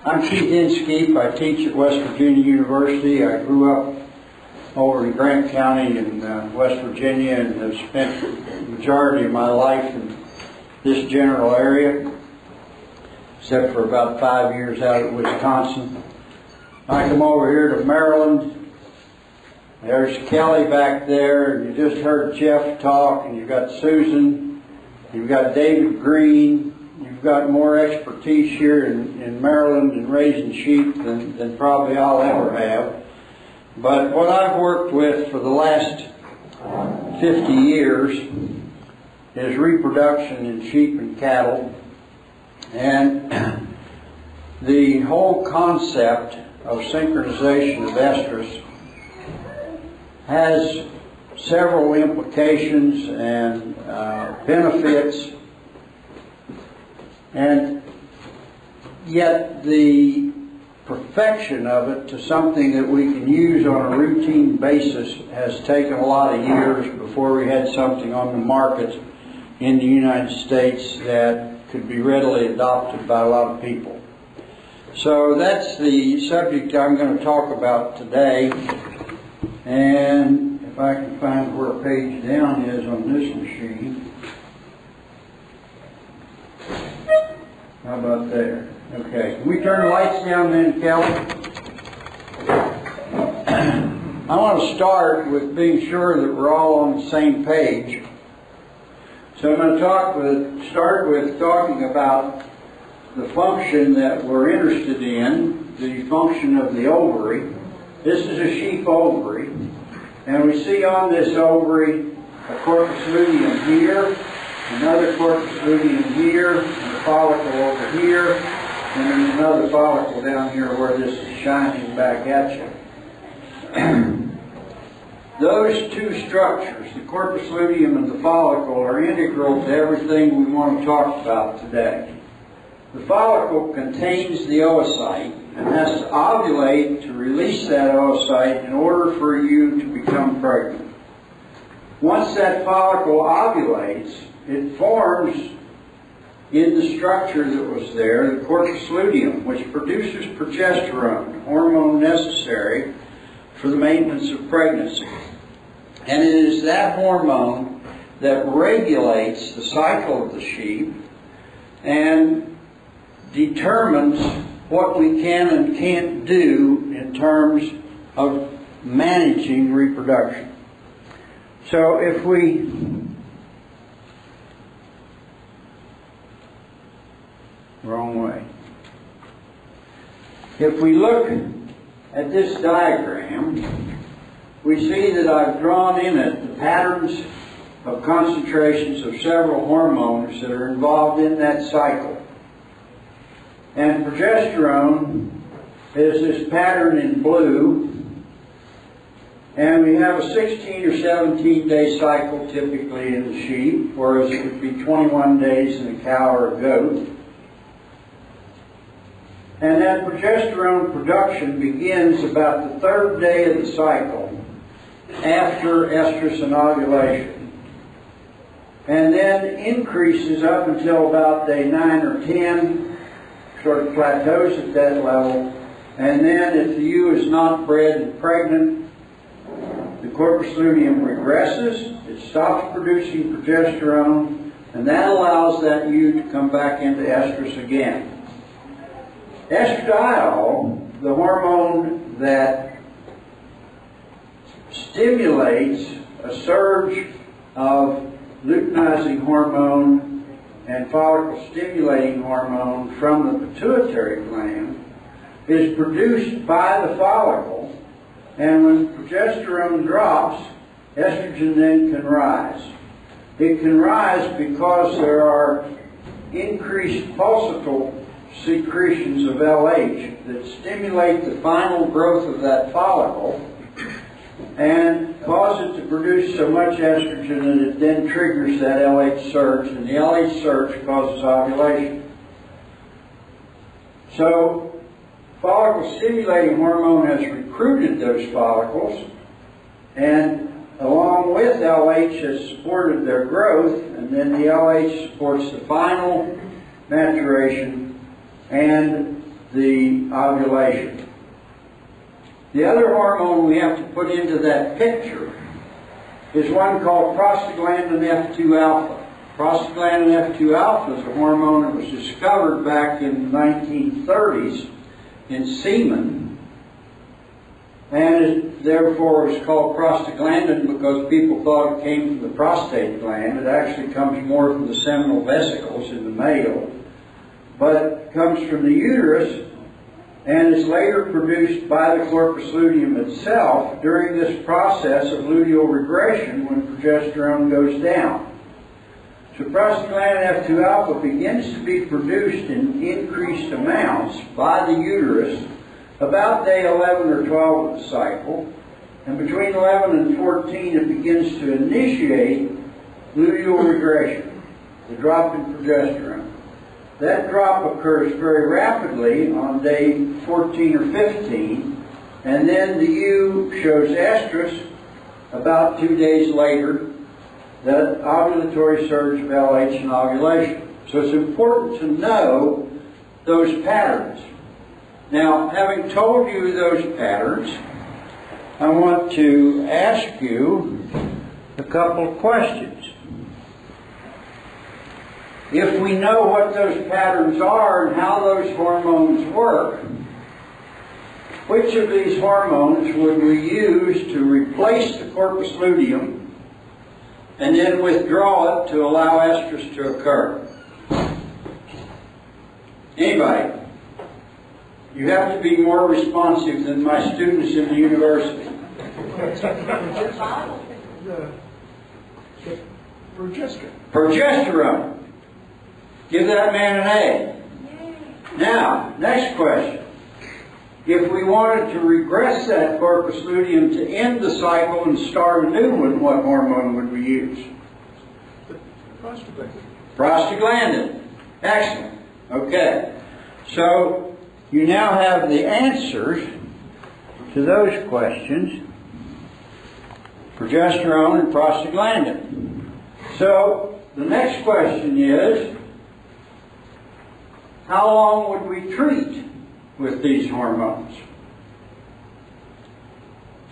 I'm Keith Inskeep. I teach at West Virginia University. I grew up over in Grant County in West Virginia and have spent the majority of my life in this general area, except for about 5 years out of Wisconsin. I come over here to Maryland. There's Kelly back there, and you just heard Jeff talk, and you've got Susan, you've got David Green. You've got more expertise here in Maryland in raising sheep than probably I'll ever have. But what I've worked with for the last 50 years is reproduction in sheep and cattle. And the whole concept of synchronization of estrus has several implications and benefits. And yet the perfection of it to something that we can use on a routine basis has taken a lot of years before we had something on the market in the United States that could be readily adopted by a lot of people. So that's the subject I'm going to talk about today. And if I can find where a page down is on this machine. How about there? Okay. Can we turn the lights down then, Kelly? I want to start with being sure that we're all on the same page. So I'm going to start with talking about the function that we're interested in, the function of the ovary. This is a sheep ovary. And we see on this ovary a corpus luteum here, another corpus luteum here, and a follicle over here, and then another follicle down here where this is shining back at you. Those two structures, the corpus luteum and the follicle, are integral to everything we want to talk about today. The follicle contains the oocyte and has to ovulate to release that oocyte in order for you to become pregnant. Once that follicle ovulates, it forms in the structure that was there, the corpus luteum, which produces progesterone, the hormone necessary for the maintenance of pregnancy. And it is that hormone that regulates the cycle of the sheep and determines what we can and can't do in terms of managing reproduction. So if we wrong way. If we look at this diagram, we see that I've drawn in it the patterns of concentrations of several hormones that are involved in that cycle. And progesterone is this pattern in blue, and we have a 16 or 17 day cycle typically in the sheep, whereas it would be 21 days in a cow or a goat. And that progesterone production begins about the third day of the cycle after estrus and ovulation, and then increases up until about day 9 or 10, sort of plateaus at that level, and then if the ewe is not bred and pregnant, the corpus luteum regresses, it stops producing progesterone, and that allows that ewe to come back into estrus again. Estradiol, the hormone that stimulates a surge of luteinizing hormone and follicle-stimulating hormone from the pituitary gland, is produced by the follicle, and when progesterone drops, estrogen then can rise. It can rise because there are increased pulsicle secretions of LH that stimulate the final growth of that follicle and cause it to produce so much estrogen that it then triggers that LH surge, and the LH surge causes ovulation. So follicle-stimulating hormone has recruited those follicles, and along with LH has supported their growth, and then the LH supports the final maturation and the ovulation. The other hormone we have to put into that picture is one called prostaglandin F2 alpha. Prostaglandin F2 alpha is a hormone that was discovered back in the 1930s in semen, and it therefore is called prostaglandin because people thought it came from the prostate gland. It actually comes more from the seminal vesicles in the male, but it comes from the uterus and is later produced by the corpus luteum itself during this process of luteal regression when progesterone goes down. So prostaglandin F2 alpha begins to be produced in increased amounts by the uterus about day 11 or 12 of the cycle, and between 11 and 14 it begins to initiate luteal regression, the drop in progesterone. That drop occurs very rapidly on day 14 or 15, and then the U shows estrus about 2 days later, that ovulatory surge of LH and ovulation. So it's important to know those patterns. Now, having told you those patterns, I want to ask you a couple of questions. If we know what those patterns are and how those hormones work, which of these hormones would we use to replace the corpus luteum and then withdraw it to allow estrus to occur? Anybody? You have to be more responsive than my students in the university. Progesterone. Give that man an A. Now, next question. If we wanted to regress that corpus luteum to end the cycle and start a new one, what hormone would we use? Prostaglandin. Prostaglandin. Excellent. Okay. So, you now have the answers to those questions. Progesterone and prostaglandin. So, the next question is, how long would we treat with these hormones?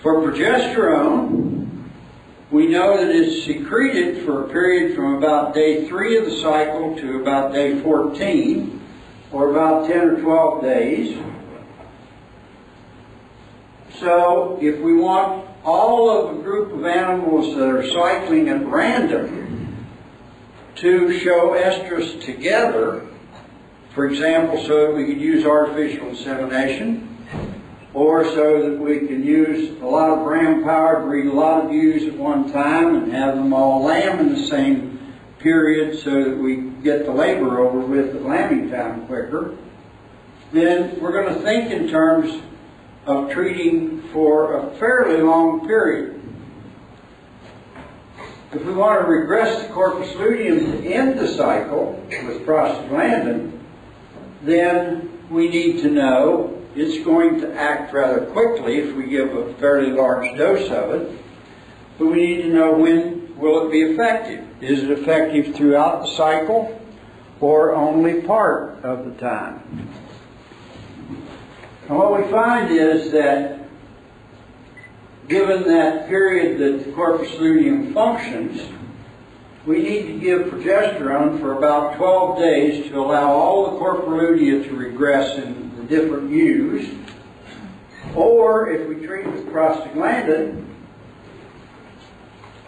For progesterone, we know that it's secreted for a period from about day 3 of the cycle to about day 14, or about 10 or 12 days. So, if we want all of a group of animals that are cycling at random to show estrus together, for example, so that we could use artificial insemination, or so that we can use a lot of ram power to breed a lot of ewes at one time and have them all lamb in the same period so that we get the labor over with at lambing time quicker, then we're going to think in terms of treating for a fairly long period. If we want to regress the corpus luteum to end the cycle with prostaglandin, then we need to know it's going to act rather quickly if we give a fairly large dose of it, but we need to know when will it be effective. Is it effective throughout the cycle or only part of the time? And what we find is that given that period that the corpus luteum functions, we need to give progesterone for about 12 days to allow all the corpus to regress in the different ewes. Or if we treat with prostaglandin,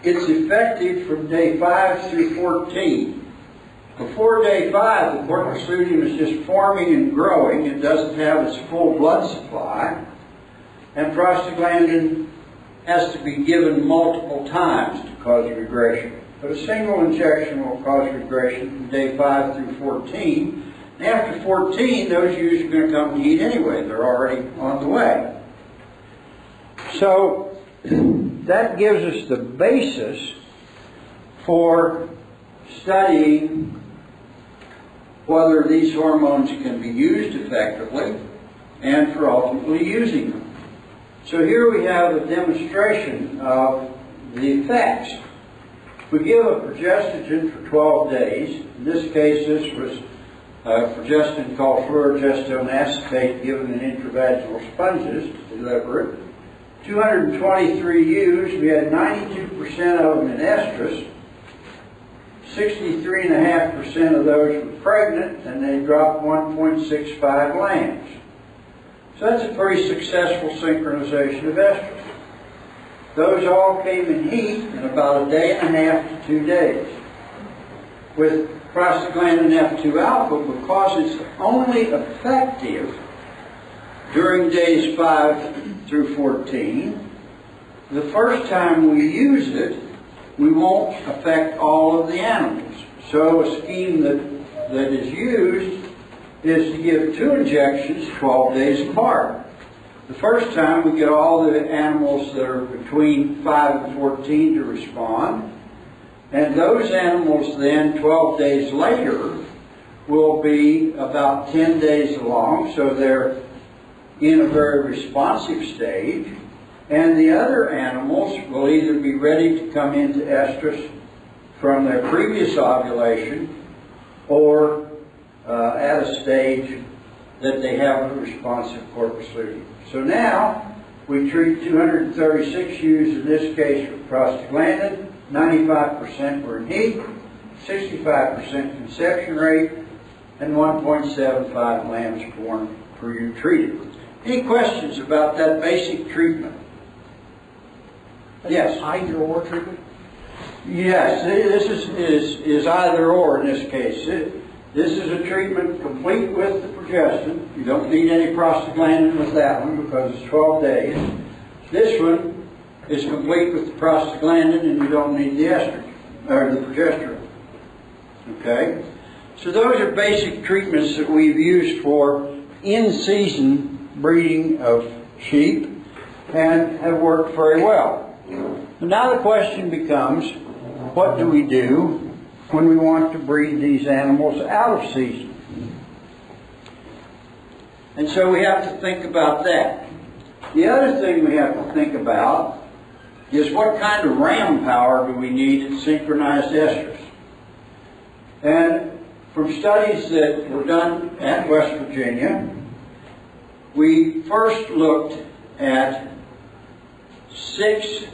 it's effective from day 5 through 14. Before day 5, the corpus luteum is just forming and growing. It doesn't have its full blood supply. And prostaglandin has to be given multiple times to cause regression. But a single injection will cause regression from day 5 through 14. And after 14, those ewes are going to come to eat anyway. They're already on the way. So that gives us the basis for studying whether these hormones can be used effectively and for ultimately using them. So here we have a demonstration of the effects. We give a progestogen for 12 days. In this case, this was progestin called fluorogestone acetate given in intravaginal sponges to deliver it. 223 used, we had 92% of them in estrus. 63.5% of those were pregnant, and they dropped 1.65 lambs. So that's a pretty successful synchronization of estrus. Those all came in heat in about a day and a half to 2 days. With prostaglandin F2 alpha, because it's only effective during days 5 through 14, the first time we use it, we won't affect all of the animals. So a scheme that is used is to give 2 injections 12 days apart. The first time we get all the animals that are between 5 and 14 to respond, and those animals then 12 days later will be about 10 days along, so they're in a very responsive stage, and the other animals will either be ready to come into estrus from their previous ovulation or at a stage that they have a responsive corpus luteum. So now we treat 236 ewes in this case with prostaglandin, 95% were in heat, 65% conception rate, and 1.75 lambs born per ewe treated. Any questions about that basic treatment? Yes. Either or treatment? Yes, this is either or in this case. This is a treatment complete with the progestin. You don't need any prostaglandin with that one because it's 12 days. This one is complete with the prostaglandin and you don't need the estrogen, or the progesterone. Okay? So those are basic treatments that we've used for in-season breeding of sheep and have worked very well. Now the question becomes, what do we do when we want to breed these animals out of season? And so we have to think about that. The other thing we have to think about is what kind of ram power do we need in synchronized estrus? And from studies that were done at West Virginia, we first looked at 6,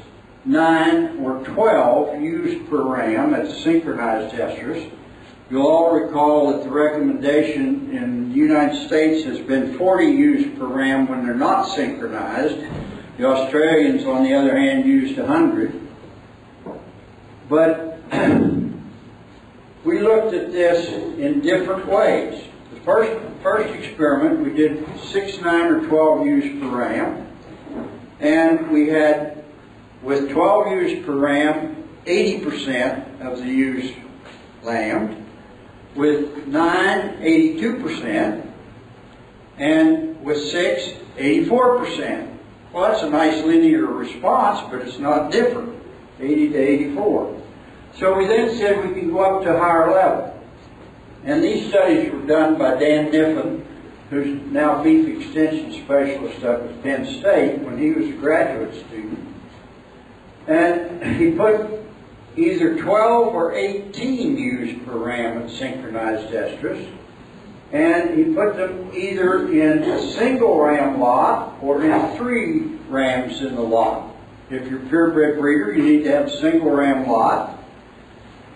9, or 12 ewes per ram at synchronized estrus. You'll all recall that the recommendation in the United States has been 40 ewes per ram when they're not synchronized. The Australians, on the other hand, used 100. But we looked at this in different ways. The first experiment, we did 6, 9, or 12 ewes per ram. And we had, with 12 ewes per ram, 80% of the ewes lambed. With 9, 82%. And with 6, 84%. Well, that's a nice linear response, but it's not different, 80 to 84. So we then said we can go up to a higher level. And these studies were done by Dan Niffen, who's now beef extension specialist up at Penn State when he was a graduate student. And he put either 12 or 18 ewes per ram at synchronized estrus. And he put them either in a single ram lot or in 3 rams in the lot. If you're a purebred breeder, you need to have a single ram lot.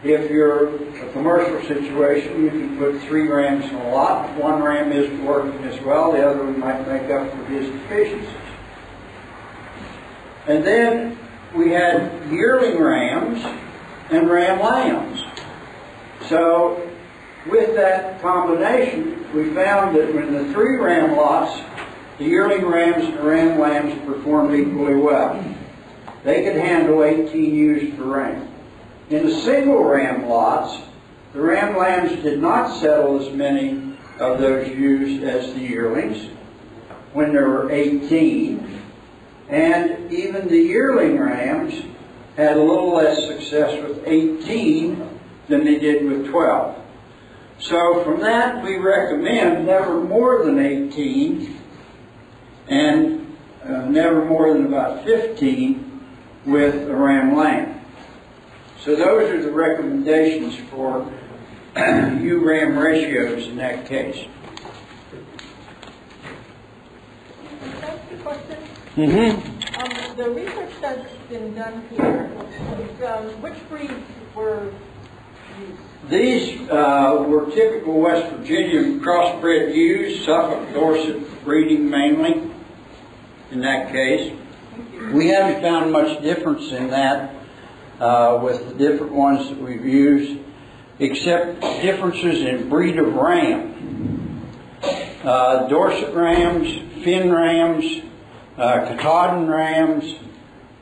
If you're a commercial situation, you can put 3 rams in a lot. If 1 ram isn't working as well, the other one might make up for his deficiencies. And then we had yearling rams and ram lambs. So with that combination, we found that in the 3 ram lots, the yearling rams and the ram lambs performed equally well. They could handle 18 ewes per ram. In the single ram lots, the ram lambs did not settle as many of those ewes as the yearlings when there were 18. And even the yearling rams had a little less success with 18 than they did with 12. So from that, we recommend never more than 18 and never more than about 15 with a ram lamb. So those are the recommendations for U-ram ratios in that case. That's the question. Mm-hmm. The research that's been done here, which breeds were used? These were typical West Virginia crossbred ewes, Suffolk Dorset breeding mainly in that case. We haven't found much difference in that with the different ones that we've used, except differences in breed of ram. Dorset rams, Finn rams, Katahdin rams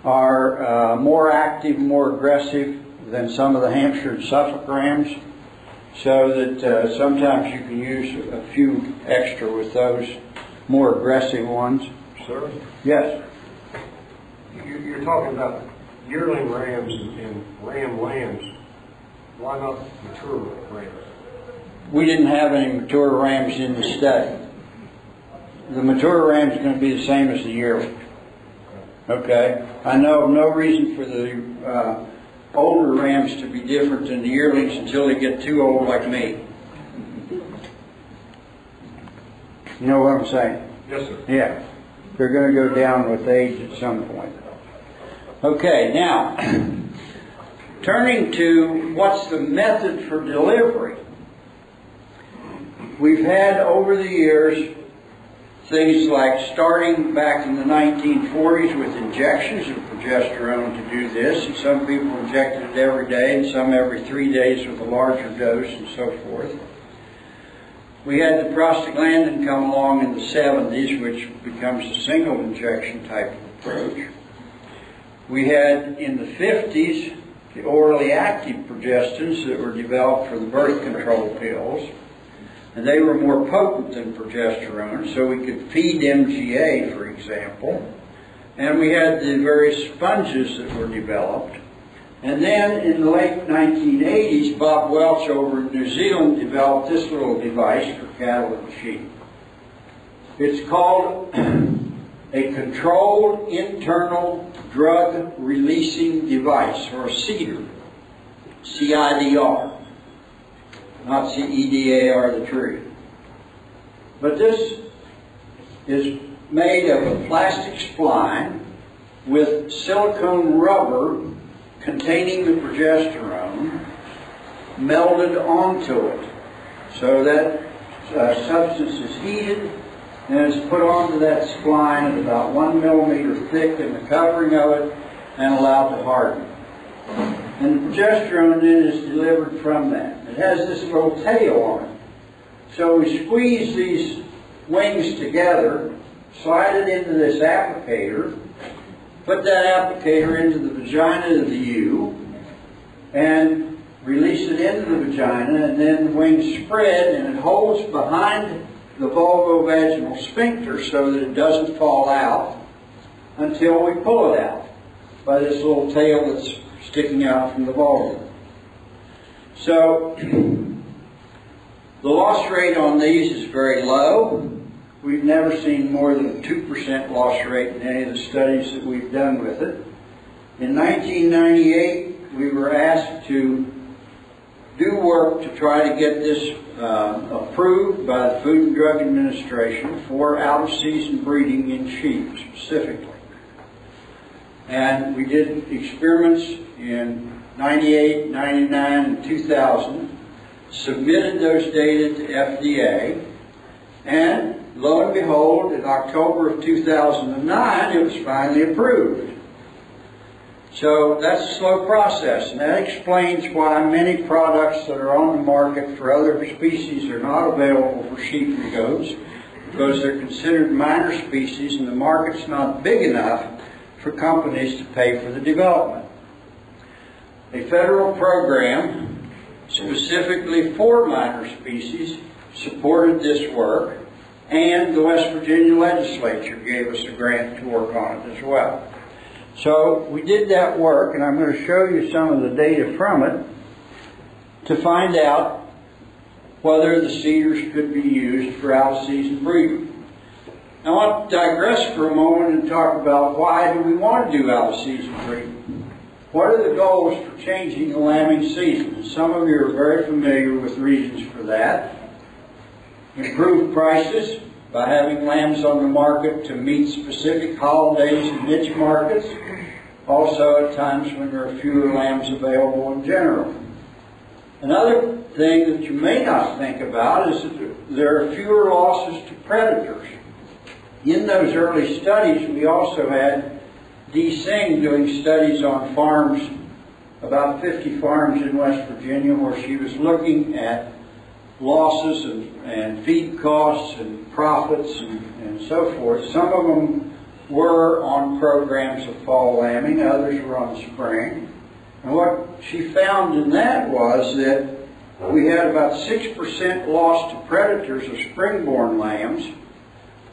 are more active, more aggressive than some of the Hampshire and Suffolk rams, so that sometimes you can use a few extra with those more aggressive ones. Sir? Yes? You're talking about yearling rams and ram lambs. Why not mature rams? We didn't have any mature rams in the study. The mature ram is going to be the same as the yearling. Okay? I know of no reason for the older rams to be different than the yearlings until they get too old like me. You know what I'm saying? Yes, sir. Yeah. They're going to go down with age at some point. Okay, now, turning to what's the method for delivery. We've had over the years things like starting back in the 1940s with injections of progesterone to do this, and some people injected it every day and some every 3 days with a larger dose and so forth. We had the prostaglandin come along in the 70s, which becomes a single injection type of approach. We had in the 50s the orally active progestins that were developed for the birth control pills. And they were more potent than progesterone, so we could feed MGA, for example. And we had the various sponges that were developed. And then in the late 1980s, Bob Welch over in New Zealand developed this little device for cattle and sheep. It's called a controlled internal drug releasing device, or CIDR. CIDR. Not CEDAR, the tree. But this is made of a plastic spline with silicone rubber containing the progesterone melded onto it. So that substance is heated and is put onto that spline at about 1 millimeter thick in the covering of it and allowed to harden. And the progesterone then is delivered from that. It has this little tail on it. So we squeeze these wings together, slide it into this applicator, put that applicator into the vagina of the ewe, and release it into the vagina, and then the wings spread, and it holds behind the vulvovaginal sphincter so that it doesn't fall out until we pull it out by this little tail that's sticking out from the vulva. So the loss rate on these is very low. We've never seen more than a 2% loss rate in any of the studies that we've done with it. In 1998, we were asked to do work to try to get this approved by the Food and Drug Administration for out-of-season breeding in sheep specifically. And we did experiments in 98, 99, and 2000, submitted those data to FDA, and lo and behold, in October of 2009, it was finally approved. So that's a slow process, and that explains why many products that are on the market for other species are not available for sheep and goats, because they're considered minor species and the market's not big enough for companies to pay for the development. A federal program specifically for minor species supported this work, and the West Virginia legislature gave us a grant to work on it as well. So we did that work, and I'm going to show you some of the data from it to find out whether the cedars could be used for out-of-season breeding. Now I want to digress for a moment and talk about why do we want to do out-of-season breeding. what are the goals for changing the lambing season? Some of you are very familiar with reasons for that. Improve prices by having lambs on the market to meet specific holidays and niche markets. Also at times when there are fewer lambs available in general. Another thing that you may not think about is that there are fewer losses to predators. In those early studies, we also had Dee Singh doing studies on farms, about 50 farms in West Virginia, where she was looking at losses and feed costs and profits and so forth. Some of them were on programs of fall lambing, others were on spring. And what she found in that was that we had about 6% loss to predators of spring-born lambs,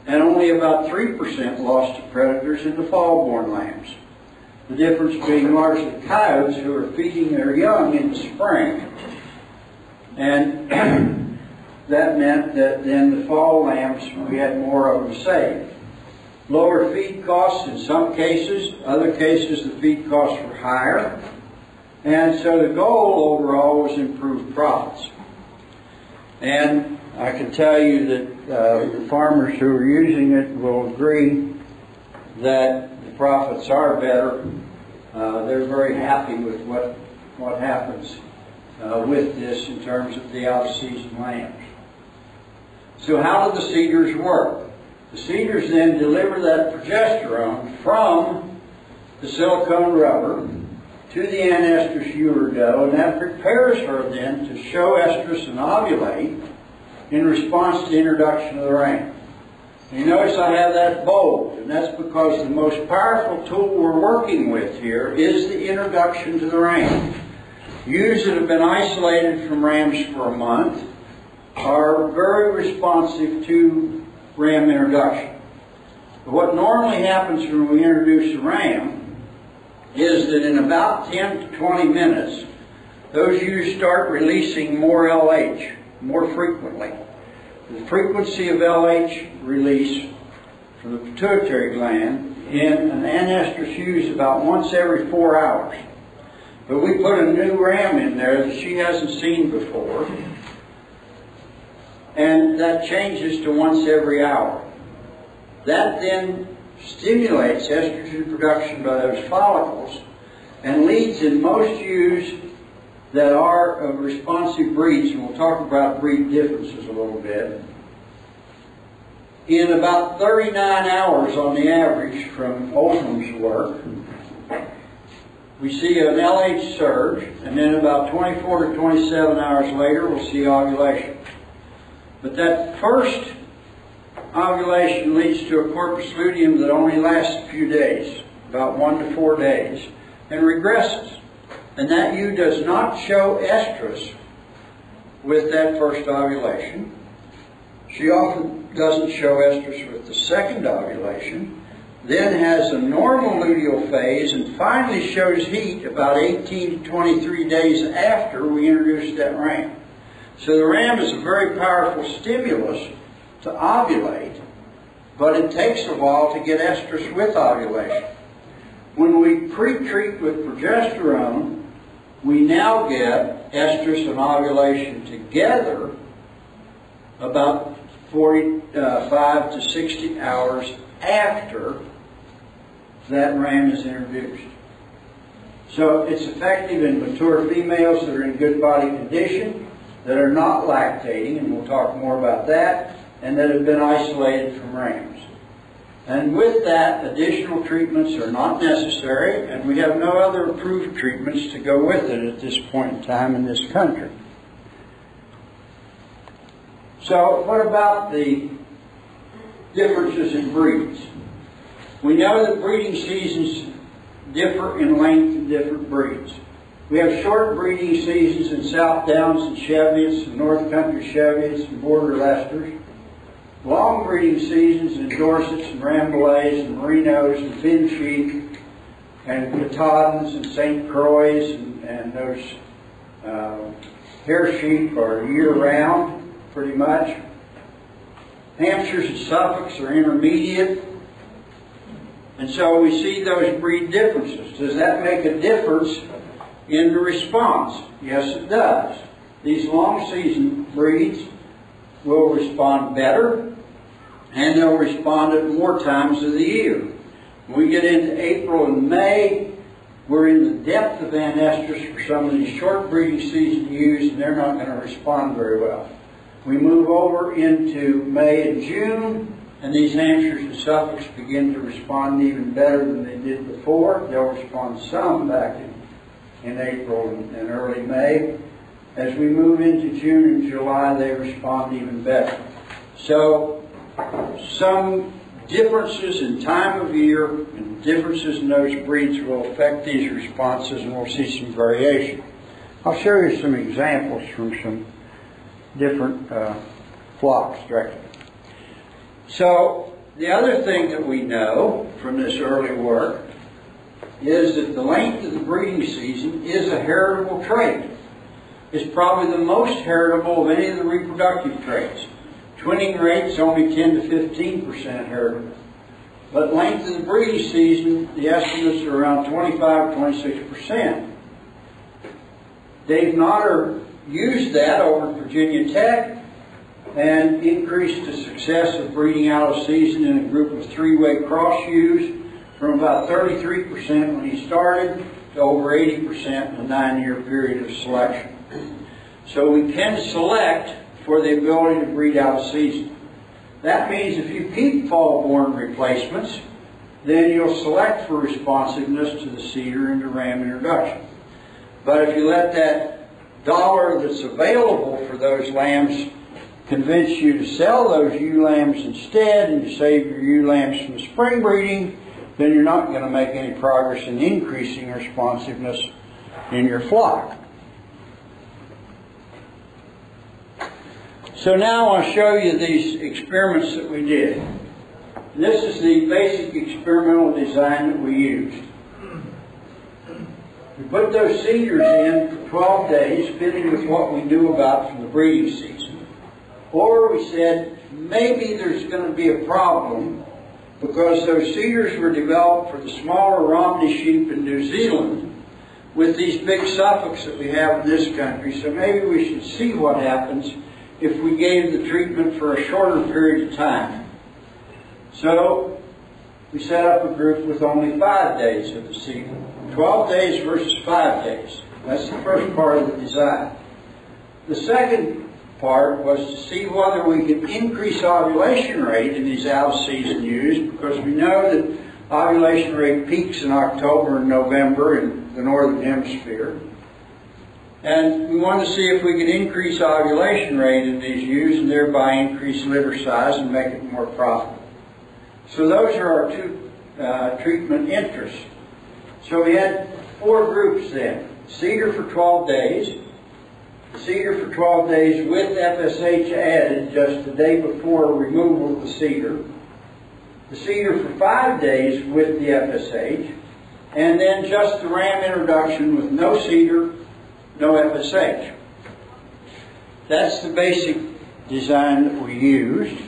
and only about 3% loss to predators in the fall-born lambs. The difference being largely coyotes who are feeding their young in the spring. And that meant that then the fall lambs, we had more of them saved. Lower feed costs in some cases. Other cases the feed costs were higher. And so the goal overall was improved profits. And I can tell you that the farmers who are using it will agree that the profits are better. They're very happy with what happens with this in terms of the out-of-season lambs. So how do the seeders work? The seeders then deliver that progesterone from the silicone rubber to the Estrus ewer doe, and that prepares her then to show estrus and ovulate in response to the introduction of the ram. You notice I have that bold, and that's because the most powerful tool we're working with here is the introduction to the ram. Ewes that have been isolated from rams for a month are very responsive to ram introduction. But what normally happens when we introduce a ram is that in about 10 to 20 minutes, those ewes start releasing more LH more frequently. The frequency of LH release from the pituitary gland in an anestrus ewe is about once every 4 hours. But we put a new ram in there that she hasn't seen before, and that changes to once every hour. That then stimulates estrogen production by those follicles and leads in most ewes that are of responsive breeds, and we'll talk about breed differences a little bit, in about 39 hours on the average from Oldham's work, we see an LH surge, and then about 24 to 27 hours later we'll see ovulation. But that first ovulation leads to a corpus luteum that only lasts a few days, about 1 to 4 days, and regresses. And that ewe does not show estrus with that first ovulation. She often doesn't show estrus with the second ovulation, then has a normal luteal phase, and finally shows heat about 18 to 23 days after we introduce that ram. So the ram is a very powerful stimulus to ovulate, but it takes a while to get estrus with ovulation. When we pre-treat with progesterone, we now get estrus and ovulation together about 45 to 60 hours after that ram is introduced. So it's effective in mature females that are in good body condition, that are not lactating, and we'll talk more about that, and that have been isolated from rams. And with that, additional treatments are not necessary, and we have no other approved treatments to go with it at this point in time in this country. So what about the differences in breeds? We know that breeding seasons differ in length in different breeds. We have short breeding seasons in South Downs and Cheviots and North Country Cheviots and Border Leicesters. Long breeding seasons in Dorsets and Rambouillets and Merinos and Fin Sheep and Katahdins and St. Croix and those hair sheep are year-round pretty much. Hampshires and Suffolks are intermediate. And so we see those breed differences. Does that make a difference in the response? Yes, it does. These long season breeds will respond better, and they'll respond at more times of the year. When we get into April and May, we're in the depth of Van Estrus for some of these short breeding season ewes, and they're not going to respond very well. We move over into May and June, and these Hampshires and Suffolks begin to respond even better than they did before. They'll respond some back in April and early May. As we move into June and July, they respond even better. So, some differences in time of year and differences in those breeds will affect these responses, and we'll see some variation. I'll show you some examples from some different flocks directly. So, the other thing that we know from this early work is that the length of the breeding season is a heritable trait. It's probably the most heritable of any of the reproductive traits. Twinning rate's only 10 to 15% heritable. But length of the breeding season, the estimates are around 25 to 26%. Dave Notter used that over at Virginia Tech and increased the success of breeding out of season in a group of three-way cross ewes from about 33% when he started to over 80% in a 9-year period of selection. So we can select for the ability to breed out of season. That means if you keep fall-born replacements, then you'll select for responsiveness to the cedar and to ram introduction. But if you let that dollar that's available for those lambs convince you to sell those ewe lambs instead and to save your ewe lambs from spring breeding, then you're not going to make any progress in increasing responsiveness in your flock. So now I'll show you these experiments that we did. And this is the basic experimental design that we used. We put those cedars in for 12 days, fitting with what we knew about from the breeding season. Or we said, maybe there's going to be a problem because those cedars were developed for the smaller Romney sheep in New Zealand with these big Suffolks that we have in this country. So maybe we should see what happens if we gave the treatment for a shorter period of time. So we set up a group with only 5 days of the season. 12 days versus 5 days. That's the first part of the design. The second part was to see whether we could increase ovulation rate in these out-of-season ewes, because we know that ovulation rate peaks in October and November in the northern hemisphere. And we wanted to see if we could increase ovulation rate in these ewes and thereby increase litter size and make it more profitable. So those are our two treatment interests. So we had 4 groups then. Cedar for 12 days. Cedar for 12 days with FSH added just the day before removal of the cedar. The cedar for 5 days with the FSH. And then just the ram introduction with no cedar, no FSH. That's the basic design that we used.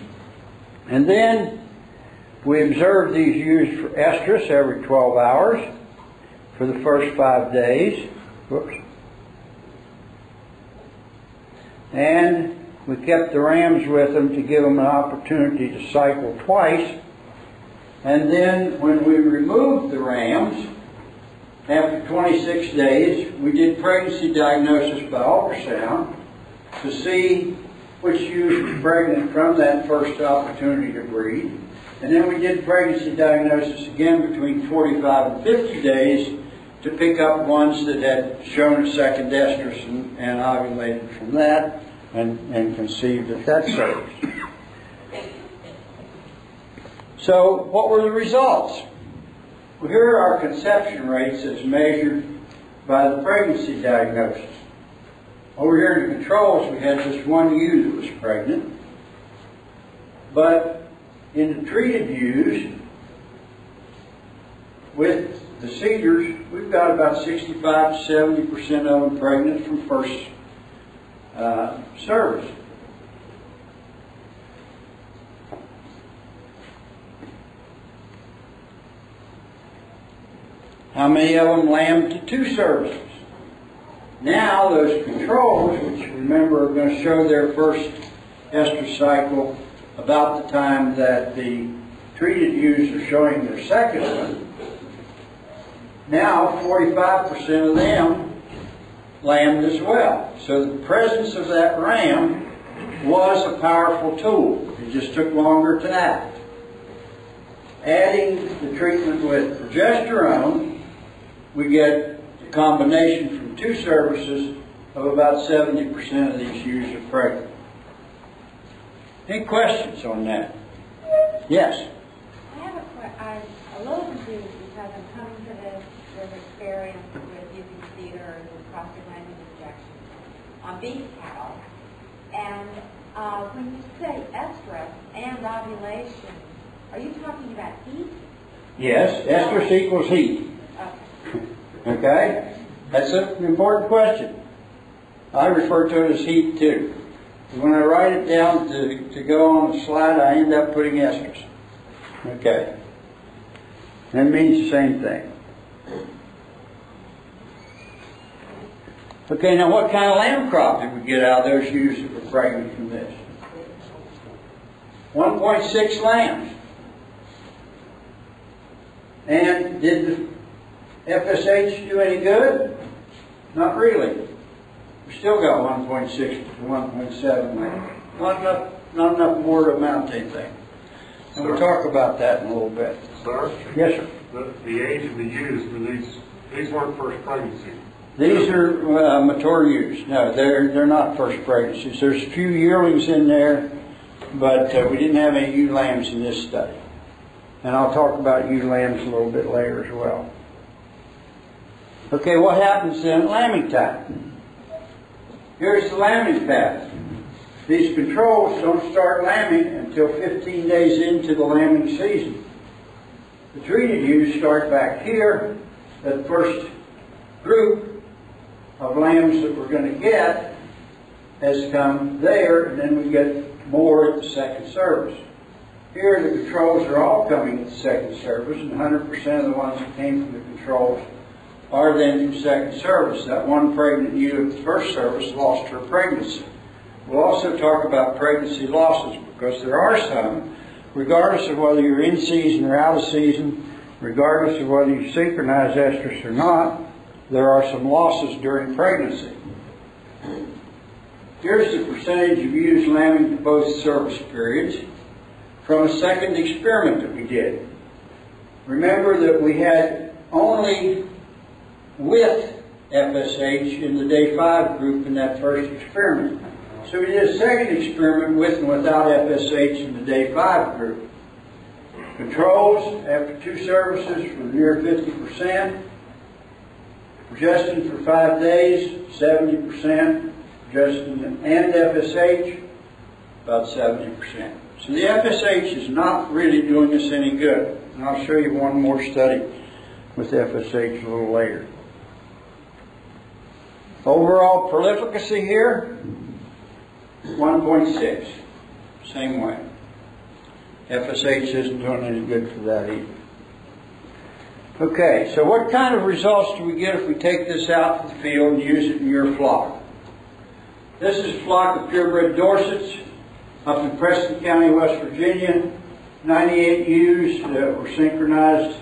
And then we observed these ewes for estrus every 12 hours for the first 5 days. Whoops. And we kept the rams with them to give them an opportunity to cycle twice. And then when we removed the rams, after 26 days, we did pregnancy diagnosis by ultrasound to see which ewes were pregnant from that first opportunity to breed. And then we did pregnancy diagnosis again between 45 and 50 days to pick up ones that had shown a second estrus and ovulated from that and conceived at that stage. So what were the results? Well, here are our conception rates as measured by the pregnancy diagnosis. Over here in the controls, we had just one ewe that was pregnant. But in the treated ewes, with the cedars, we've got about 65 to 70% of them pregnant from first service. How many of them lambed to 2 services? Now those controls, which remember are going to show their first estrus cycle about the time that the treated ewes are showing their second one, now 45% of them lambed as well. So the presence of that ram was a powerful tool. It just took longer to act. Adding the treatment with progesterone, we get a combination from 2 services of about 70% of these ewes are pregnant. Any questions on that? Yes? I have I'm a little confused because I'm coming to this with experience with using cedar and prostaglandin injections on beef cattle. And when you say estrus and ovulation, are you talking about heat? Yes, estrus equals heat. Okay. Okay? That's an important question. I refer to it as heat too. When I write it down to go on the slide, I end up putting estrus. Okay. That means the same thing. Okay, now what kind of lamb crop did we get out of those ewes that were pregnant from this? 1.6 lambs. And did the FSH do any good? Not really. We still got 1.6 to 1.7 lambs. Not enough more to amount to anything. And we'll talk about that in a little bit. Sir? Yes, sir. The age of the ewes for these weren't first pregnancy. These are mature ewes. No, they're not first pregnancies. There's a few yearlings in there, but we didn't have any ewe lambs in this study. And I'll talk about ewe lambs a little bit later as well. Okay, what happens then at lambing time? Here's the lambing pattern. These controls don't start lambing until 15 days into the lambing season. The treated ewes start back here. That first group of lambs that we're going to get has come there, and then we get more at the second service. Here the controls are all coming at the second service, and 100% of the ones that came from the controls are then from second service. That one pregnant ewe at the first service lost her pregnancy. We'll also talk about pregnancy losses, because there are some, regardless of whether you're in season or out of season, regardless of whether you synchronize estrus or not, there are some losses during pregnancy. Here's the percentage of ewes lambing to both service periods from a second experiment that we did. Remember that we had only with FSH in the day 5 group in that first experiment. So we did a second experiment with and without FSH in the day 5 group. Controls after 2 services were near 50%. Progestin for 5 days, 70%. Progestin and FSH, about 70%. So the FSH is not really doing us any good. And I'll show you one more study with FSH a little later. Overall prolificacy here, 1.6. Same way. FSH isn't doing any good for that either. Okay, so what kind of results do we get if we take this out to the field and use it in your flock? This is a flock of purebred Dorsets up in Preston County, West Virginia. 98 ewes that were synchronized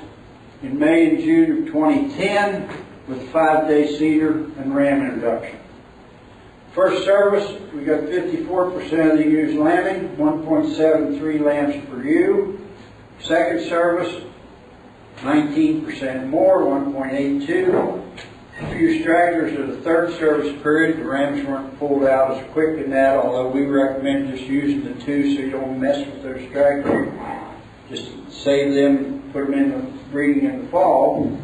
in May and June of 2010 with 5-day cedar and ram introduction. First service, we got 54% of the ewes lambing, 1.73 lambs per ewe. Second service, 19% more, 1.82. A few stragglers of the third service period. The rams weren't pulled out as quick in that, although we recommend just using the 2 so you don't mess with those stragglers. Just save them, put them in the breeding in the fall.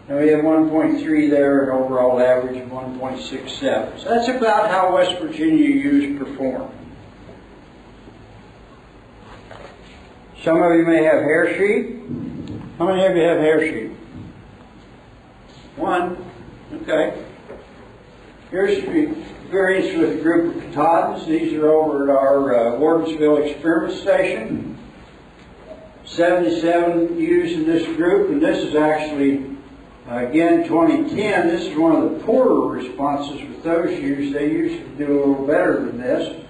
And we have 1.3 there, an overall average of 1.67. So that's about how West Virginia ewes perform. Some of you may have hair sheep. How many of you have hair sheep? 1. Okay. Here's experience with a group of Katahdins. These are over at our Wardensville Experiment Station. 77 ewes in this group, and this is actually Again, 2010, this is one of the poorer responses with those ewes. They usually do a little better than this,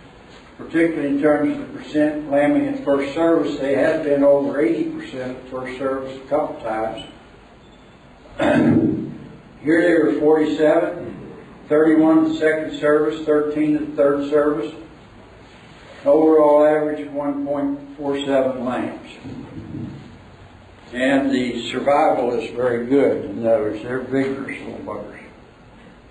particularly in terms of the percent lambing at first service. They have been over 80% at first service a couple times. Here they were 47, 31 at second service, 13 at third service. Overall average of 1.47 lambs. And the survival is very good in those. They're vigorous little buggers.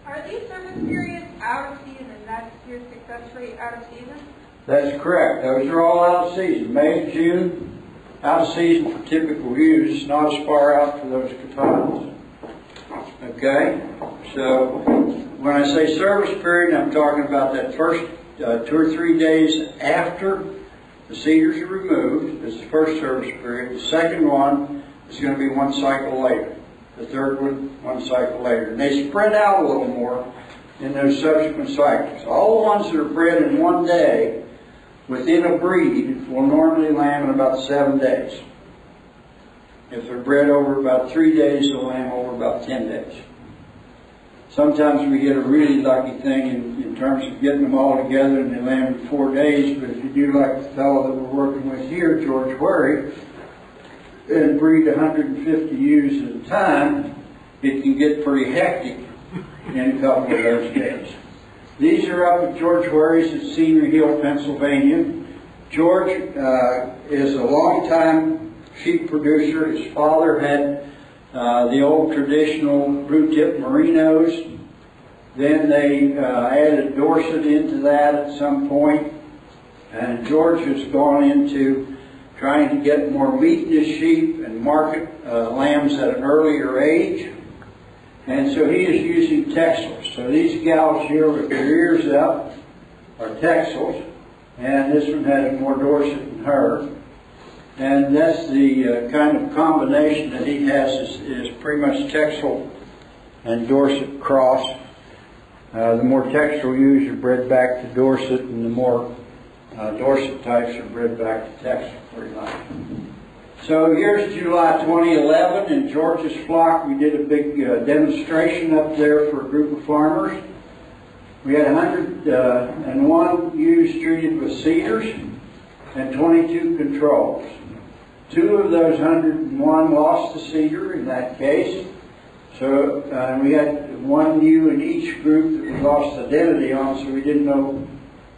Are these service periods out of season? That's your success rate out of season? That's correct. Those are all out of season. May, June, out of season for typical ewes, not as far out for those Katanas. Okay? So, when I say service period, I'm talking about that first 2 or 3 days after the cedars are removed is the first service period. The second one is going to be 1 cycle later. The third one cycle later. And they spread out a little more in those subsequent cycles. All the ones that are bred in 1 day within a breed will normally lamb in about 7 days. If they're bred over about 3 days, they'll lamb over about 10 days. Sometimes we get a really lucky thing in terms of getting them all together and they lamb in 4 days, but if you do like the fellow that we're working with here, George Wherry, and breed 150 ewes at a time, it can get pretty hectic in a couple of those days. These are up at George Wherry's at Senior Hill, Pennsylvania. George is a long-time sheep producer. His father had the old traditional blue-tip merinos. Then they added Dorset into that at some point. And George has gone into trying to get more meat in his sheep and market lambs at an earlier age. And so he is using Texels. So these gals here with their ears up are Texels. And this one has more Dorset than her. And that's the kind of combination that he has is pretty much Texel and Dorset cross. The more Texel ewes are bred back to Dorset, and the more Dorset types are bred back to Texel, pretty much. So here's July 2011 in George's flock. We did a big demonstration up there for a group of farmers. We had 101 ewes treated with cedars and 22 controls. 2 of those 101 lost the cedar in that case. So we had 1 ewe in each group that we lost identity on, so we didn't know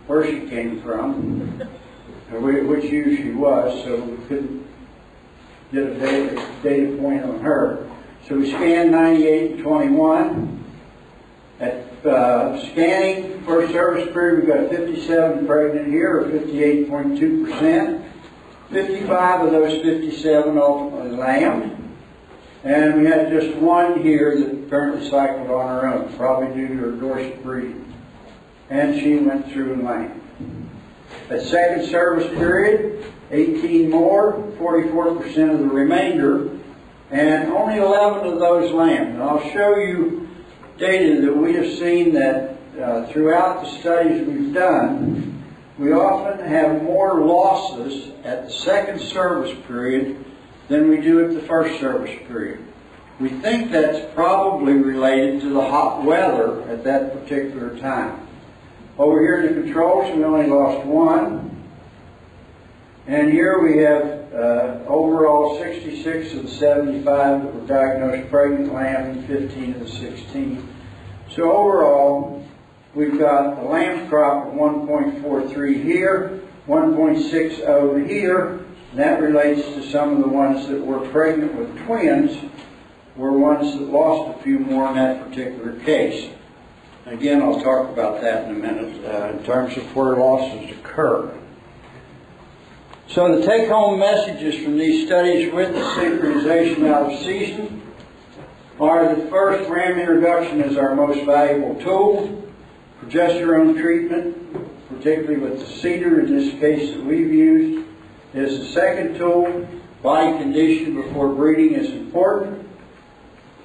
where she came from, or which ewe she was, so we couldn't get a data point on her. So we scanned 98 and 21. At scanning, first service period, we got 57 pregnant here, or 58.2%. 55 of those 57 ultimately lambed. And we had just 1 here that apparently cycled on her own, probably due to her Dorset breeding. And she went through and lambed. At second service period, 18 more, 44% of the remainder, and only 11 of those lambed. And I'll show you data that we have seen that throughout the studies we've done, we often have more losses at the second service period than we do at the first service period. We think that's probably related to the hot weather at that particular time. Over here in the controls, we only lost 1. And here we have overall 66 of the 75 that were diagnosed pregnant lambs and 15 of the 16. So overall, we've got a lamb's crop of 1.43 here, 1.6 over here, and that relates to some of the ones that were pregnant with twins were ones that lost a few more in that particular case. Again, I'll talk about that in a minute in terms of where losses occur. So the take-home messages from these studies with the synchronization out of season are that first, ram introduction is our most valuable tool. Progesterone treatment, particularly with the cedar in this case that we've used, is the second tool. Body condition before breeding is important.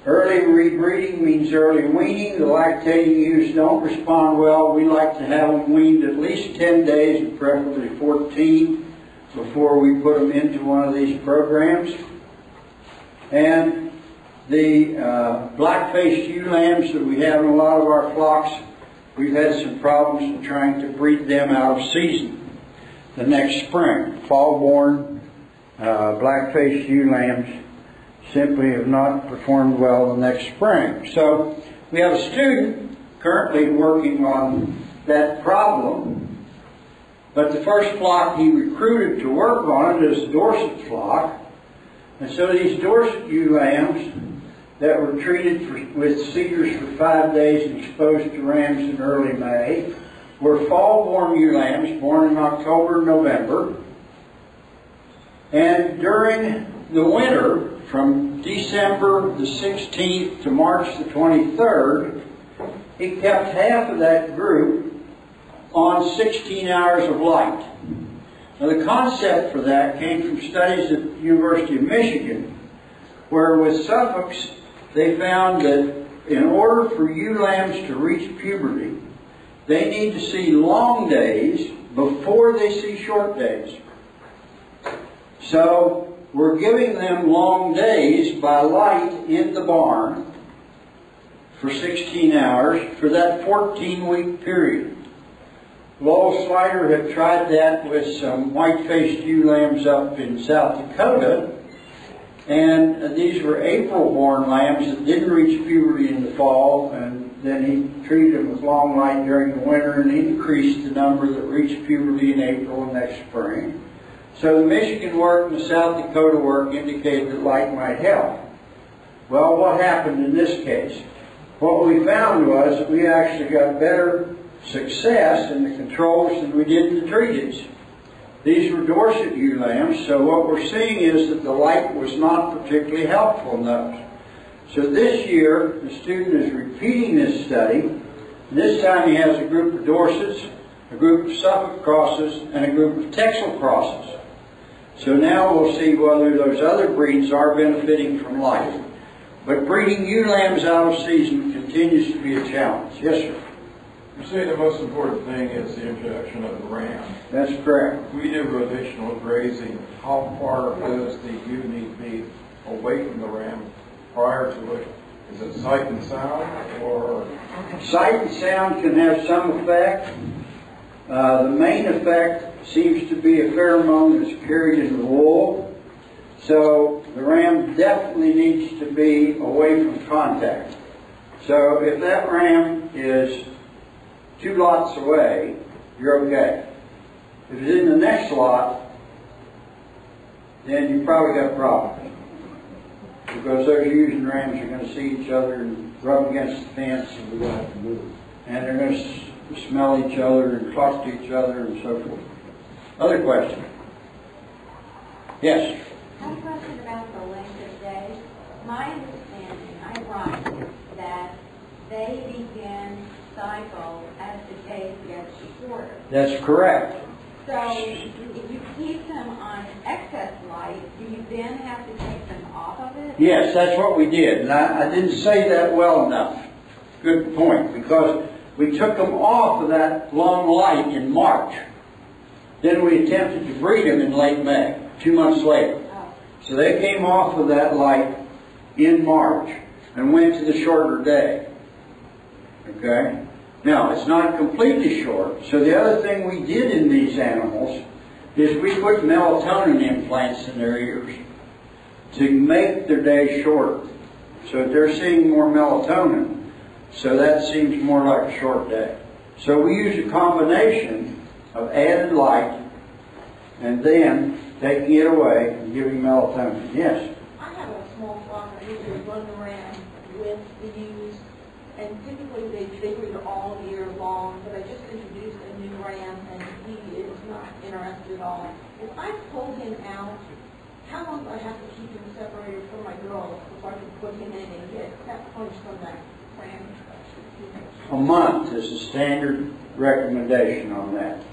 Early rebreeding means early weaning. The lactating ewes don't respond well. We like to have them weaned at least 10 days, and preferably 14, before we put them into one of these programs. And The black-faced ewe lambs that we have in a lot of our flocks, we've had some problems in trying to breed them out of season the next spring. Fall-born black-faced ewe lambs simply have not performed well the next spring. So we have a student currently working on that problem, but the first flock he recruited to work on it is the Dorset flock. And so these Dorset ewe lambs that were treated with cedars for 5 days and exposed to rams in early May were fall-born ewe lambs born in October and November. And during the winter, from December the 16th to March the 23rd, he kept half of that group on 16 hours of light. Now the concept for that came from studies at the University of Michigan, where with Suffolks they found that in order for ewe lambs to reach puberty, they need to see long days before they see short days. So we're giving them long days by light in the barn for 16 hours for that 14-week period. Lowell Slider had tried that with some white-faced ewe lambs up in South Dakota, and these were April-born lambs that didn't reach puberty in the fall, and then he treated them with long light during the winter and increased the number that reached puberty in April and next spring. So the Michigan work and the South Dakota work indicated that light might help. Well, what happened in this case? What we found was that we actually got better success in the controls than we did in the treated. These were Dorset ewe lambs, so what we're seeing is that the light was not particularly helpful in those. So this year, the student is repeating this study. This time he has a group of Dorsets, a group of Suffolk crosses, and a group of Texel crosses. So now we'll see whether those other breeds are benefiting from light. But breeding ewe lambs out of season continues to be a challenge. Yes, sir? You say the most important thing is the introduction of the ram. That's correct. We do rotational grazing. How far does the ewe need to be away from the ram prior to it? Is it sight and sound, or? Sight and sound can have some effect. The main effect seems to be a pheromone that's carried in the wool. So the ram definitely needs to be away from contact. So if that ram is 2 lots away, you're okay. If it's in the next lot, then you probably got a problem. Because those ewes and rams are going to see each other and rub against the fence, and they're going to smell each other and talk to each other and so forth. Other question? Yes? I have a question about the length of days. My understanding, I'm right, that they begin cycle as the days get shorter. That's correct. So if you keep them on excess light, do you then have to take them off of it? Yes, that's what we did. And I didn't say that well enough. Good point. Because we took them off of that long light in March. Then we attempted to breed them in late May, 2 months later. Oh. So they came off of that light in March and went to the shorter day. Okay? Now, it's not completely short. So the other thing we did in these animals is we put melatonin implants in their ears to make their day shorter. So they're seeing more melatonin. So that seems more like a short day. So we use a combination of added light and then taking it away and giving melatonin. Yes? I have a small flock. I usually run the ram with the ewes, and typically they breed all year long, but I just introduced a new ram, and he is not interested at all. If I pull him out, how long do I have to keep him separated from my girl before I can put him in and get that punch from that ram? A month is the standard recommendation on that.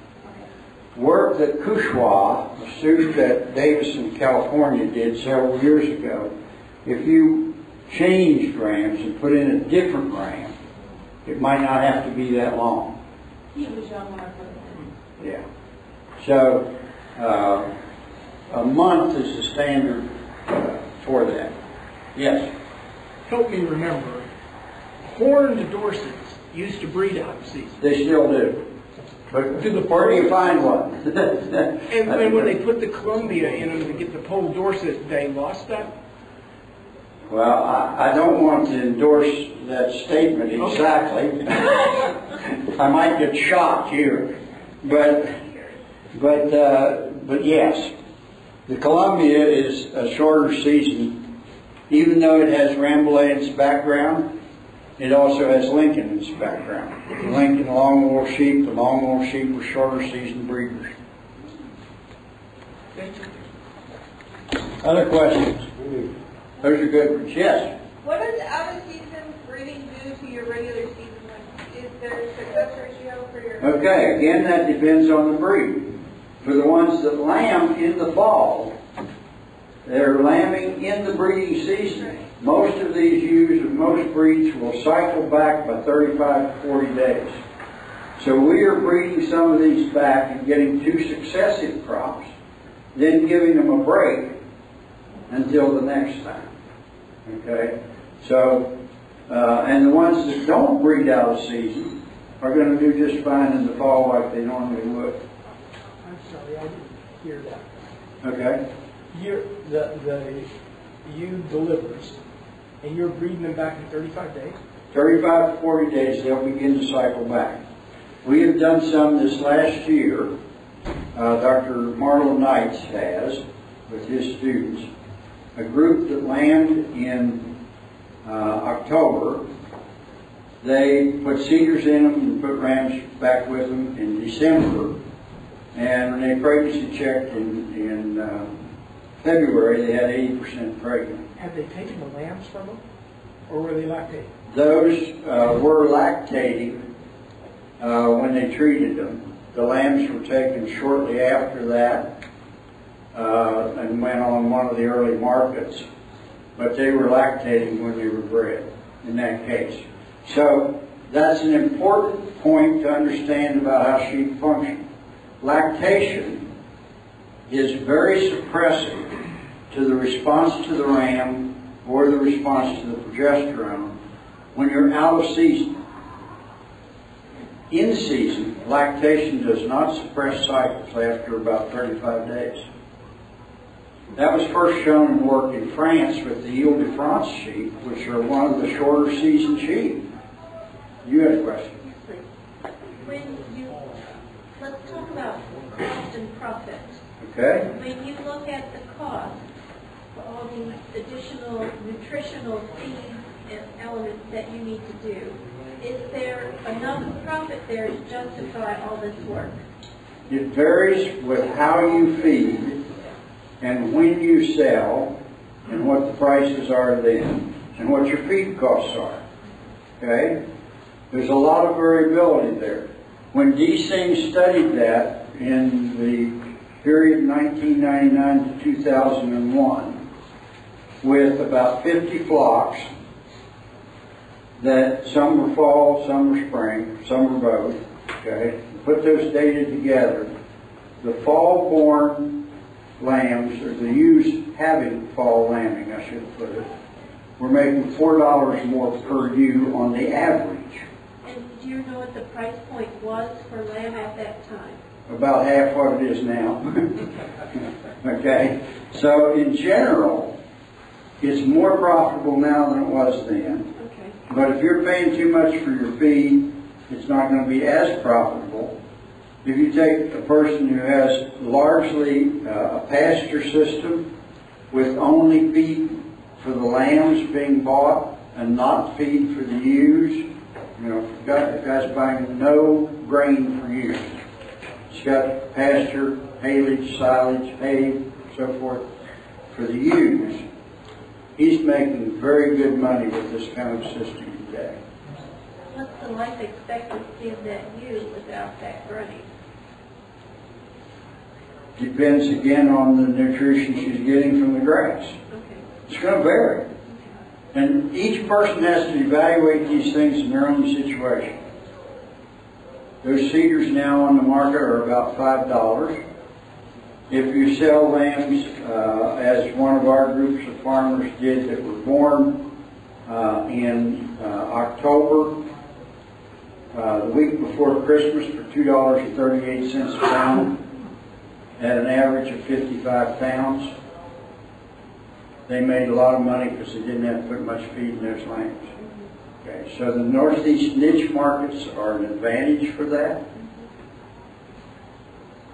Work that Kushwa, a student at Davison, California, did several years ago, if you changed rams and put in a different ram, it might not have to be that long. He was young when I put him in. Yeah. So, a month is the standard for that. Yes? help me remember, horned Dorsets used to breed out of season. They still do. But To the where do you find one? And when they put the Columbia in them to get the Pole Dorset, they lost that? Well, I don't want to endorse that statement exactly. I might get shocked here. But yes, the Columbia is a shorter season. Even though it has Rambouillet in its background, it also has Lincoln in its background. Lincoln long-wool sheep, the long-wool sheep were shorter season breeders. Other questions? Those are good ones. Yes? What does out-of-season breeding do to your regular season? Is there a success ratio for your... Okay, again, that depends on the breed. For the ones that lamb in the fall, they're lambing in the breeding season. Most of these ewes of most breeds will cycle back by 35 to 40 days. So we are breeding some of these back and getting 2 successive crops, then giving them a break until the next time. Okay? So, and the ones that don't breed out of season are going to do just fine in the fall like they normally would. I'm sorry, I didn't hear that. Okay? The ewe delivers, and you're breeding them back in 35 days? 35 to 40 days, they'll begin to cycle back. We have done some this last year. Dr. Marlowe Knights has, with his students, a group that lambed in October. They put cedars in them and put rams back with them in December. And when they pregnancy checked in February, they had 80% pregnant. Have they taken the lambs from them, or were they lactating? Those were lactating when they treated them. The lambs were taken shortly after that and went on one of the early markets. But they were lactating when they were bred in that case. So that's an important point to understand about how sheep function. Lactation is very suppressive to the response to the ram or the response to the progesterone when you're out of season. In season, lactation does not suppress cycles after about 35 days. That was first shown in work in France with the Ile de France sheep, which are one of the shorter season sheep. You had a question? Let's talk about cost and profit. Okay. When you look at the cost for all the additional nutritional feed elements that you need to do, is there enough profit there to justify all this work? It varies with how you feed and when you sell and what the prices are then and what your feed costs are. Okay? There's a lot of variability there. When Singh studied that in the period 1999 to 2001 with about 50 flocks, that some were fall, some were spring, some were both, okay? Put those data together. The fall-born lambs, or the ewes having fall lambing, I should put it, were making $4 more per ewe on the average. And do you know what the price point was for lamb at that time? About half what it is now. Okay? So in general, it's more profitable now than it was then. Okay. But if you're paying too much for your feed, it's not going to be as profitable. If you take a person who has largely a pasture system with only feed for the lambs being bought and not feed for the ewes, you know, the guy's buying no grain for ewes. He's got pasture, haylage, silage, hay, so forth for the ewes. He's making very good money with this kind of system today. What's the life expectancy of that ewe without that running? Depends again on the nutrition she's getting from the grass. Okay. It's going to vary. And each person has to evaluate these things in their own situation. Those cedars now on the market are about $5. If you sell lambs, as one of our groups of farmers did that were born in October, the week before Christmas, for $2.38 a pound, at an average of 55 pounds. They made a lot of money because they didn't have to put much feed in those lambs. Okay, so the Northeast niche markets are an advantage for that.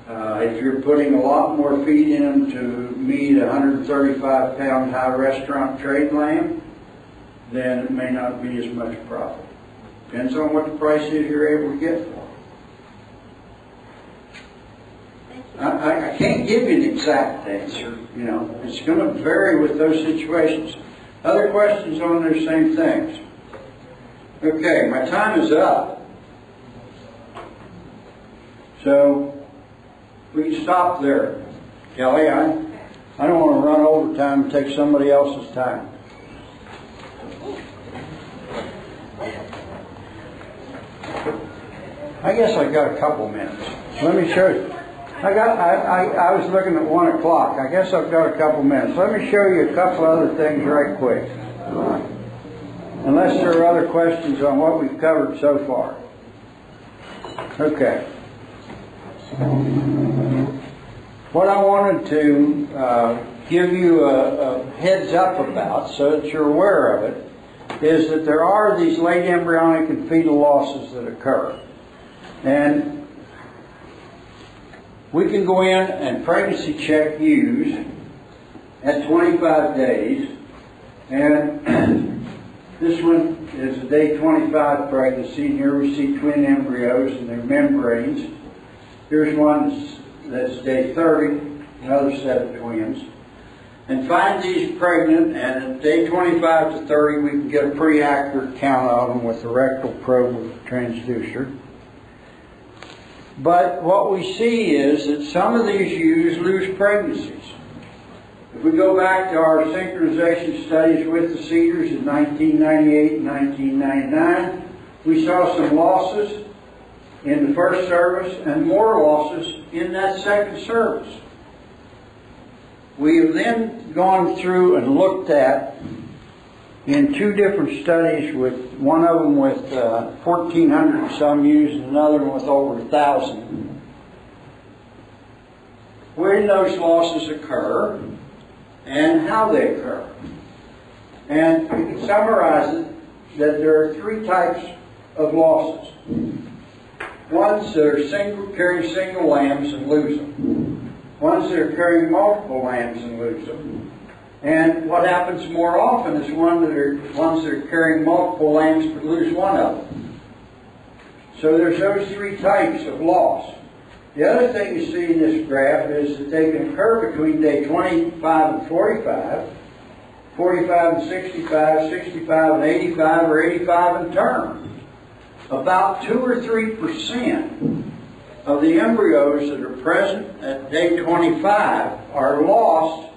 If you're putting a lot more feed in them to meet a 135-pound high restaurant trade lamb, then it may not be as much profit. Depends on what the price is you're able to get for them. I can't give you an exact answer. You know, it's going to vary with those situations. Other questions on those same things? Okay, my time is up. So we can stop there. Kelly, I don't want to run overtime and take somebody else's time. I guess I got a couple minutes. Let me show you. I was looking at 1 o'clock. I guess I've got a couple minutes. Let me show you a couple other things right quick. Unless there are other questions on what we've covered so far. Okay. What I wanted to give you a heads up about, so that you're aware of it, is that there are these late embryonic and fetal losses that occur. And we can go in and pregnancy check ewes at 25 days, and this one is a day 25 pregnancy, and here we see twin embryos and their membranes. Here's one that's day 30, another set of twins. And find these pregnant, and at day 25 to 30 we can get a pretty accurate count of them with the rectal probe of the transducer. But what we see is that some of these ewes lose pregnancies. If we go back to our synchronization studies with the Cedars in 1998 and 1999, we saw some losses in the first service and more losses in that second service. We have then gone through and looked at, in 2 different studies, with one of them with 1,400 some ewes and another one with over 1,000, when those losses occur and how they occur. And we can summarize it that there are 3 types of losses. Ones that are carrying single lambs and lose them. Ones that are carrying multiple lambs and lose them. And what happens more often is ones that are carrying multiple lambs but lose one of them. So there's those 3 types of loss. The other thing you see in this graph is that they can occur between day 25 and 45, 45 and 65, 65 and 85, or 85 and term. About 2 or 3% of the embryos that are present at day 25 are lost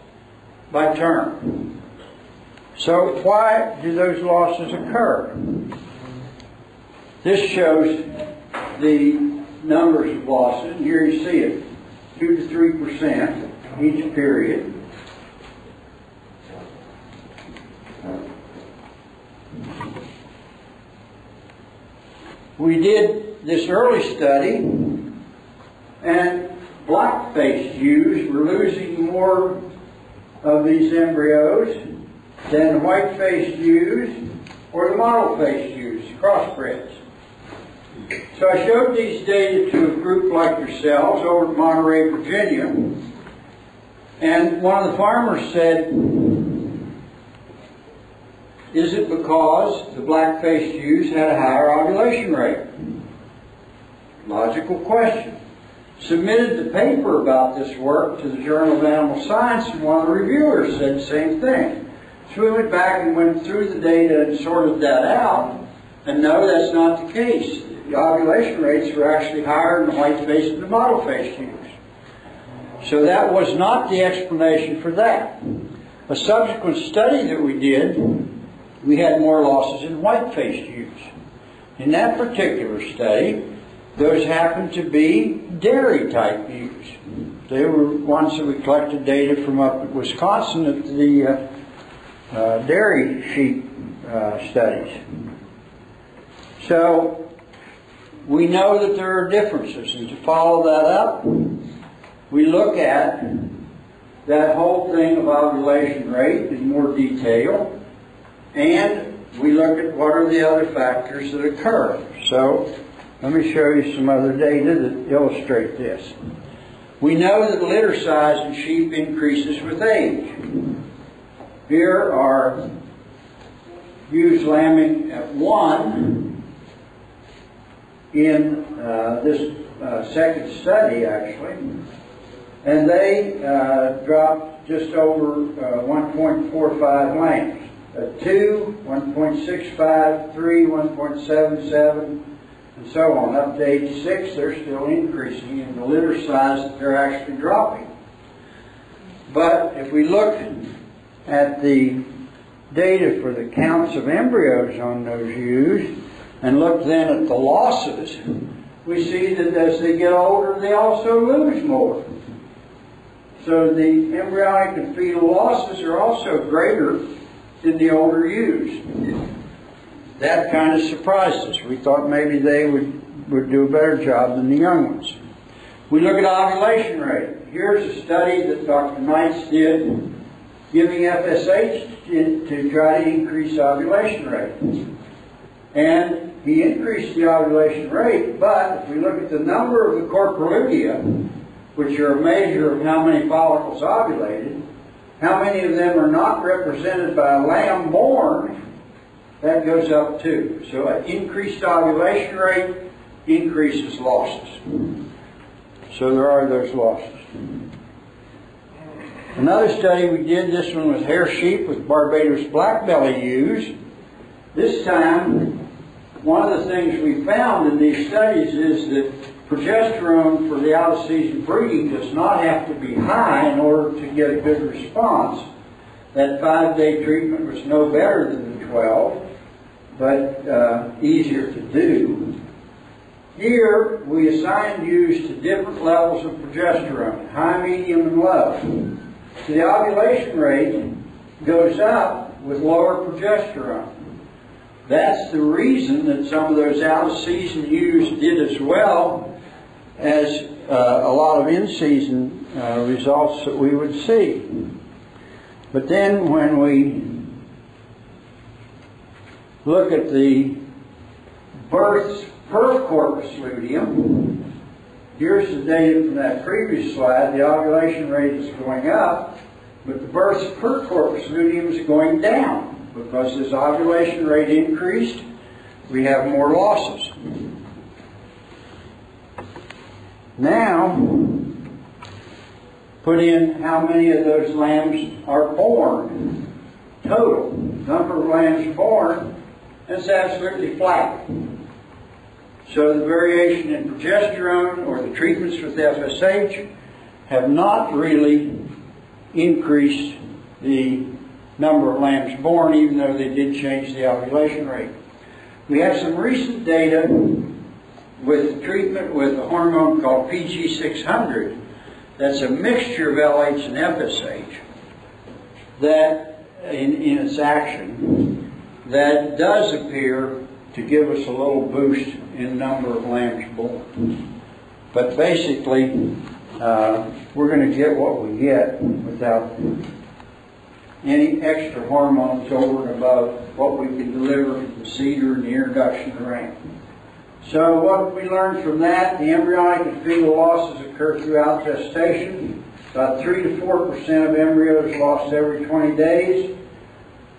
by term. So why do those losses occur? This shows the numbers of losses. Here you see it, 2 to 3% each period. We did this early study, and black-faced ewes were losing more of these embryos than white-faced ewes or the mottle-faced ewes, crossbreds. So I showed these data to a group like yourselves over at Monterey, Virginia, and one of the farmers said, is it because the black-faced ewes had a higher ovulation rate? Logical question. Submitted the paper about this work to the Journal of Animal Science, and one of the reviewers said the same thing. So we went back and went through the data and sorted that out, and no, that's not the case. The ovulation rates were actually higher in the white-faced and the mottle-faced ewes. So that was not the explanation for that. A subsequent study that we did, we had more losses in white-faced ewes. In that particular study, those happened to be dairy-type ewes. They were ones that we collected data from up at Wisconsin at the dairy sheep studies. So we know that there are differences, and to follow that up, we look at that whole thing of ovulation rate in more detail, and we look at what are the other factors that occur. So let me show you some other data that illustrate this. We know that litter size in sheep increases with age. Here are ewes lambing at 1 in this second study, actually. And they dropped just over 1.45 lambs. At 2, 1.65, 3, 1.77, and so on. Up to age 6, they're still increasing in the litter size that they're actually dropping. But if we look at the data for the counts of embryos on those ewes, and look then at the losses, we see that as they get older, they also lose more. So the embryonic and fetal losses are also greater than the older ewes. That kind of surprised us. We thought maybe they would do a better job than the young ones. We look at ovulation rate. Here's a study that Dr. Knights did giving FSH to try to increase ovulation rate. And he increased the ovulation rate, but if we look at the number of the corporugia, which are a measure of how many follicles ovulated, how many of them are not represented by a lamb born, that goes up too. So an increased ovulation rate increases losses. So there are those losses. Another study we did, this one was hair sheep with Barbados blackbelly ewes. This time, one of the things we found in these studies is that progesterone for the out-of-season breeding does not have to be high in order to get a good response. That 5-day treatment was no better than the 12, but easier to do. Here, we assigned ewes to different levels of progesterone, high, medium, and low. So the ovulation rate goes up with lower progesterone. That's the reason that some of those out-of-season ewes did as well as a lot of in-season results that we would see. But then when we look at the births per corpus luteum, here's the data from that previous slide. The ovulation rate is going up, but the births per corpus luteum is going down. Because as ovulation rate increased, we have more losses. Now, put in how many of those lambs are born. Total number of lambs born, it's absolutely flat. So the variation in progesterone or the treatments with FSH have not really increased the number of lambs born, even though they did change the ovulation rate. We have some recent data with treatment with a hormone called PG600 that's a mixture of LH and FSH that, in its action, that does appear to give us a little boost in number of lambs born. But basically, we're going to get what we get without any extra hormones over and above what we can deliver from the cedar and the introduction of ram. So what we learned from that, the embryonic and fetal losses occur throughout gestation. About 3 to 4% of embryos lost every 20 days.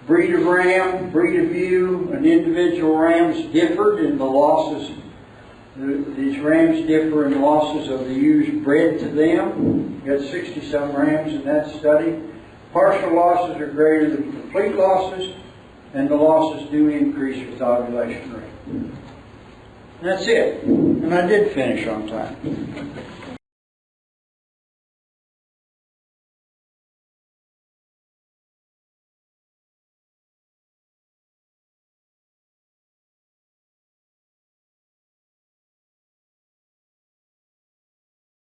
Breed of ram, breed of ewe, and individual rams differed in the losses. These rams differ in losses of the ewes bred to them. We had 60-some rams in that study. Partial losses are greater than complete losses, and the losses do increase with ovulation rate. And that's it. And I did finish on time.